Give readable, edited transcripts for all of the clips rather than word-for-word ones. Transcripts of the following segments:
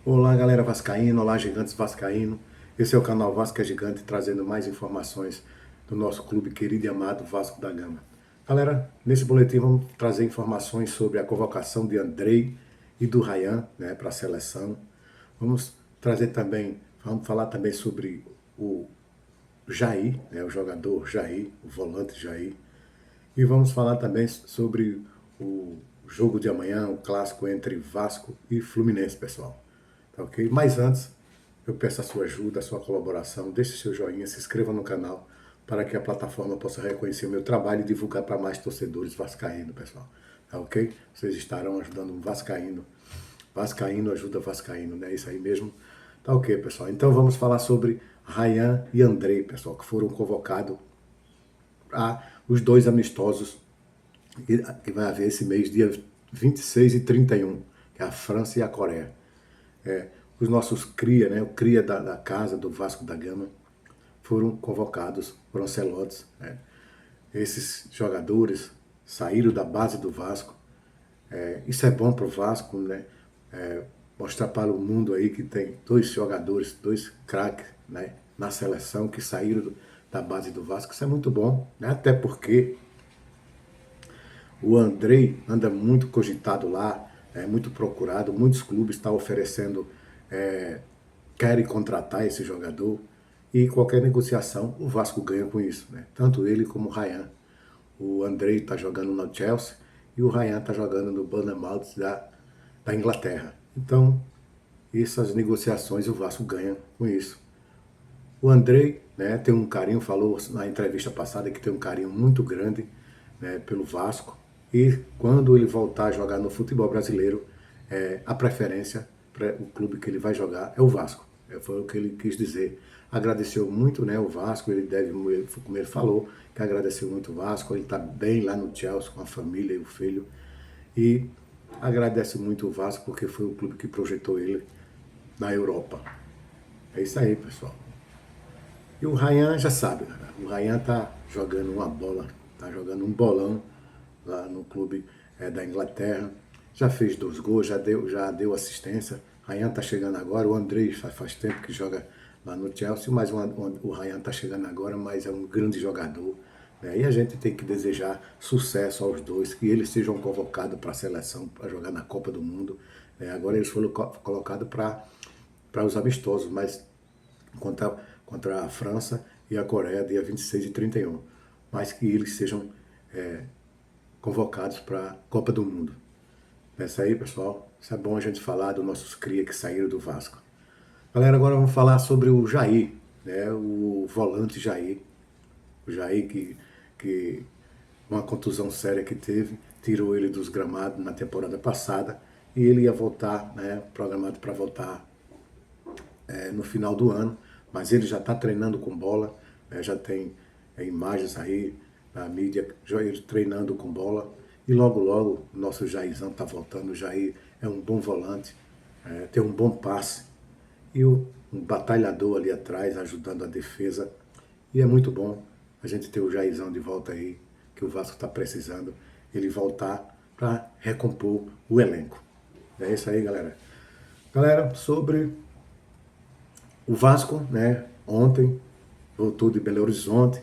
Olá, galera vascaína, olá, gigantes vascaíno. Esse é o canal Vasco é Gigante, trazendo mais informações do nosso clube querido e amado Vasco da Gama. Galera, nesse boletim vamos trazer informações sobre a convocação de Andrei e do Ryan, né, para a seleção. Vamos falar também sobre o Jair, né, o jogador Jair, o volante Jair. E vamos falar também sobre o jogo de amanhã, o clássico entre Vasco e Fluminense, pessoal. Tá ok? Mas antes, eu peço a sua ajuda, a sua colaboração, deixe seu joinha, se inscreva no canal para que a plataforma possa reconhecer o meu trabalho e divulgar para mais torcedores vascaínos, pessoal. Tá ok? Vocês estarão ajudando um vascaíno. Vascaíno ajuda vascaíno, né? Isso aí mesmo. Tá ok, pessoal. Então vamos falar sobre Ryan e Andrei, pessoal, que foram convocados a os dois amistosos que vai haver esse mês, dia 26 e 31, que é a França e a Coreia. Os nossos cria, né, o cria da casa do Vasco da Gama, foram convocados por Ancelotti. Né? Esses jogadores saíram da base do Vasco. Isso é bom para o Vasco, né? Mostrar para o mundo aí que tem dois jogadores, dois craques, né, na seleção que saíram da base do Vasco. Isso é muito bom, né? Até porque o Andrei anda muito cogitado lá, é muito procurado, muitos clubes estão oferecendo, querem contratar esse jogador, e qualquer negociação o Vasco ganha com isso, né? Tanto ele como o Ryan. O Andrei está jogando no Chelsea e o Ryan está jogando no Bournemouth da Inglaterra. Então, essas negociações o Vasco ganha com isso. O Andrei, né, tem um carinho, falou na entrevista passada que tem um carinho muito grande, né, pelo Vasco. E quando ele voltar a jogar no futebol brasileiro, a preferência para o clube que ele vai jogar é o Vasco. Foi o que ele quis dizer. Agradeceu muito, né, o Vasco, como ele falou, que agradeceu muito o Vasco. Ele está bem lá no Chelsea com a família e o filho. E agradece muito o Vasco porque foi o clube que projetou ele na Europa. É isso aí, pessoal. E o Ryan já sabe, cara. O Ryan tá jogando uma bola, tá jogando um bolão lá no clube da Inglaterra. Já fez 2 gols, já deu assistência. Ryan tá chegando agora, o Andrei faz tempo que joga lá no Chelsea, mas o Ryan tá chegando agora, mas é um grande jogador. Né? E a gente tem que desejar sucesso aos dois, que eles sejam convocados para a seleção, para jogar na Copa do Mundo. Agora eles foram colocados para os amistosos, mas contra a França e a Coreia, dia 26 e 31. Mas que eles sejam convocados para a Copa do Mundo. É isso aí, pessoal. Isso é bom a gente falar dos nossos cria que saíram do Vasco. Galera, agora vamos falar sobre o Jair, né? O volante Jair. O Jair que uma contusão séria que teve, tirou ele dos gramados na temporada passada e ele ia voltar, né, programado para voltar no final do ano, mas ele já está treinando com bola, né, já tem imagens aí na mídia, ele treinando com bola, e logo logo o nosso Jairzão está voltando. O Jair é um bom volante, tem um bom passe, e um batalhador ali atrás, ajudando a defesa, e é muito bom a gente ter o Jairzão de volta aí, que o Vasco está precisando, ele voltar para recompor o elenco. É isso aí, galera. Galera, sobre o Vasco, né, ontem voltou de Belo Horizonte.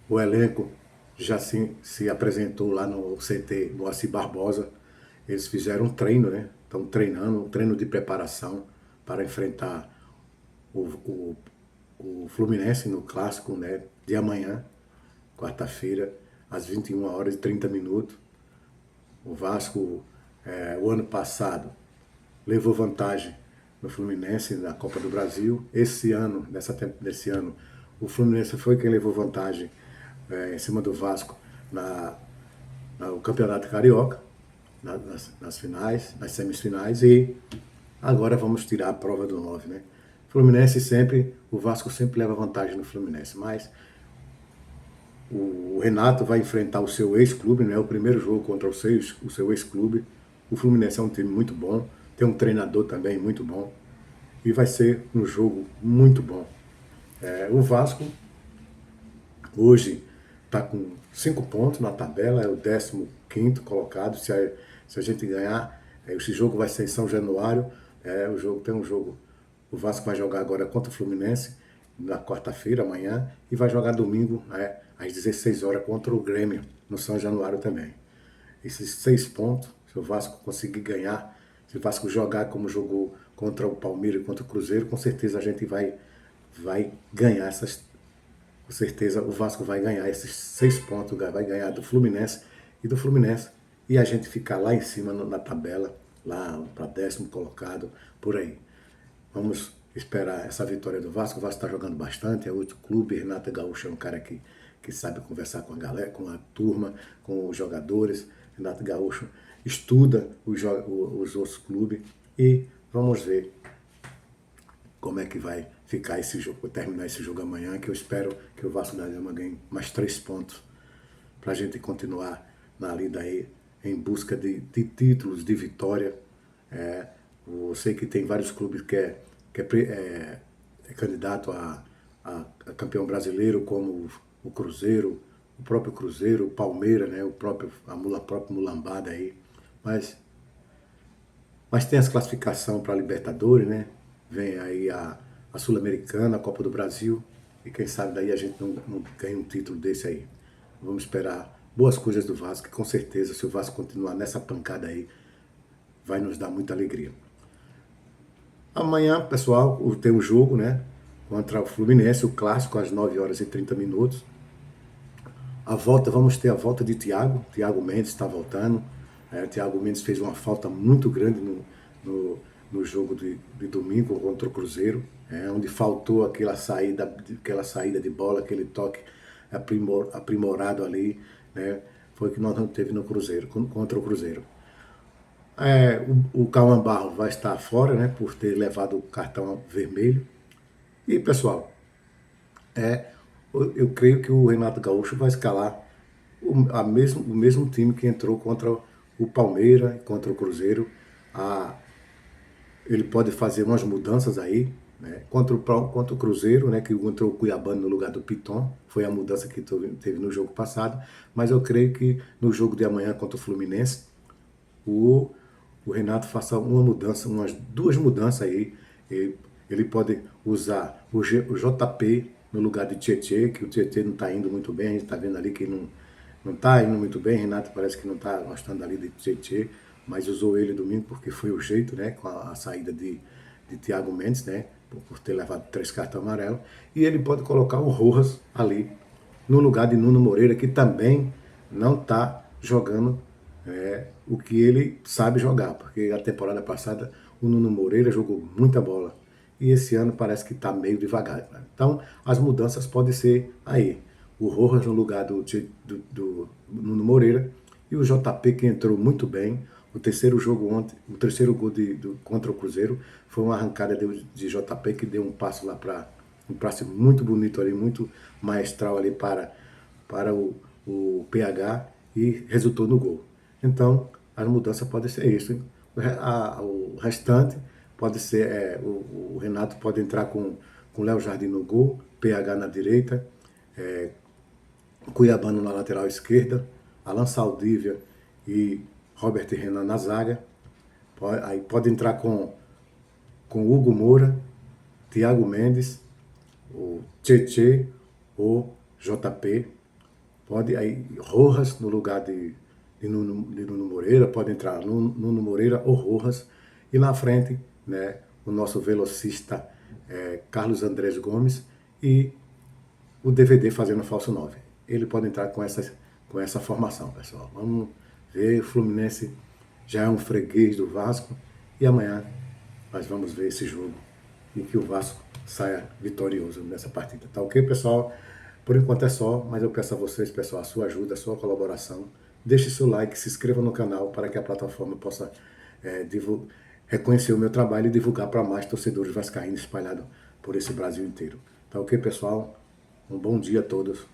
O elenco já se apresentou lá no CT Moacir Barbosa. Eles fizeram um treino, né? Estão treinando, um treino de preparação para enfrentar o, o, o Fluminense no clássico, né, de amanhã, quarta-feira, às 21h30. O Vasco, o ano passado, levou vantagem no Fluminense na Copa do Brasil. Esse ano, nesse ano, o Fluminense foi quem levou vantagem em cima do Vasco no Campeonato Carioca, nas finais, nas semifinais, e agora vamos tirar a prova do 9, né? O Vasco sempre leva vantagem no Fluminense, mas o Renato vai enfrentar o seu ex-clube, né? O primeiro jogo contra o seu ex-clube. O Fluminense é um time muito bom, tem um treinador também muito bom, e vai ser um jogo muito bom. O Vasco hoje está com 5 pontos na tabela, é o 15º colocado. Se a gente ganhar, Esse jogo vai ser em São Januário. Tem um jogo. O Vasco vai jogar agora contra o Fluminense, na quarta-feira, amanhã, e vai jogar domingo, às 16 horas, contra o Grêmio, no São Januário também. Esses 6 pontos, se o Vasco conseguir ganhar, se o Vasco jogar como jogou contra o Palmeiras e contra o Cruzeiro, com certeza a gente vai ganhar essas. Com certeza o Vasco vai ganhar esses 6 pontos, vai ganhar do Fluminense e do Fluminense, e a gente ficar lá em cima na tabela, lá para 10º colocado, por aí. Vamos esperar essa vitória do Vasco. O Vasco está jogando bastante, é outro clube. Renato Gaúcho é um cara que sabe conversar com a galera, com a turma, com os jogadores. Renato Gaúcho estuda os outros clubes e vamos ver como é que vai ficar esse jogo, terminar esse jogo amanhã, que eu espero que o Vasco da Gama ganhe mais 3 pontos para a gente continuar na lida aí em busca de títulos, de vitória. Eu sei que tem vários clubes que é candidato a campeão brasileiro, como o Cruzeiro, o próprio Cruzeiro, o Palmeiras, né, a própria Mulambada aí. Mas tem as classificações para a Libertadores, né? Vem aí a Sul-Americana, a Copa do Brasil, e quem sabe daí a gente não ganha um título desse aí. Vamos esperar boas coisas do Vasco, que com certeza, se o Vasco continuar nessa pancada aí, vai nos dar muita alegria. Amanhã, pessoal, tem um jogo, né? Contra o Fluminense, o clássico, às 9 horas e 30 minutos. Vamos ter a volta de Thiago Mendes está voltando. Thiago Mendes fez uma falta muito grande no jogo de domingo contra o Cruzeiro, onde faltou aquela saída de bola, aquele toque aprimorado ali, né? Foi o que nós não teve no Cruzeiro, contra o Cruzeiro. O Cauã Barros vai estar fora, né, por ter levado o cartão vermelho. E, pessoal, eu creio que o Renato Gaúcho vai escalar o mesmo time que entrou contra o Palmeiras, contra o Cruzeiro. Ele pode fazer umas mudanças aí, né? Contra o Cruzeiro, né, que entrou o Cuiabano no lugar do Piton, foi a mudança que teve no jogo passado. Mas eu creio que no jogo de amanhã contra o Fluminense, o Renato faça umas 2 mudanças aí. Ele pode usar o JP no lugar de Tietê, que o Tietê não está indo muito bem, a gente está vendo ali que não está indo muito bem. Renato parece que não está gostando ali de Tietê, mas usou ele domingo porque foi o jeito, né, com a saída de Thiago Mendes, né, por ter levado 3 cartões amarelos. E ele pode colocar o Rojas ali no lugar de Nuno Moreira, que também não está jogando o que ele sabe jogar, porque a temporada passada o Nuno Moreira jogou muita bola e esse ano parece que está meio devagar, né? Então as mudanças podem ser aí: o Rojas no lugar do Nuno Moreira e o JP, que entrou muito bem. O terceiro gol contra o Cruzeiro foi uma arrancada de JP, que deu um passo lá para um passe muito bonito ali, muito maestral ali para o PH, e resultou no gol. Então, as mudanças podem ser isso, hein? O restante pode ser, o Renato pode entrar com Léo Jardim no gol, PH na direita, Cuiabano na lateral esquerda, Alan Saldívia e Robert Renan na zaga. Aí pode entrar com Hugo Moura, Thiago Mendes, o Tietê ou JP. Pode aí Rojas no lugar de Nuno Moreira, pode entrar Nuno Moreira ou Rojas. E na frente, né, o nosso velocista Carlos Andrés Gomes e o DVD fazendo falso 9. Ele pode entrar com essa formação, pessoal. Vamos ver, o Fluminense já é um freguês do Vasco e amanhã nós vamos ver esse jogo e que o Vasco saia vitorioso nessa partida. Tá ok, pessoal? Por enquanto é só, mas eu peço a vocês, pessoal, a sua ajuda, a sua colaboração. Deixe seu like, se inscreva no canal para que a plataforma possa reconhecer o meu trabalho e divulgar para mais torcedores vascaínos espalhados por esse Brasil inteiro. Tá ok, pessoal? Um bom dia a todos.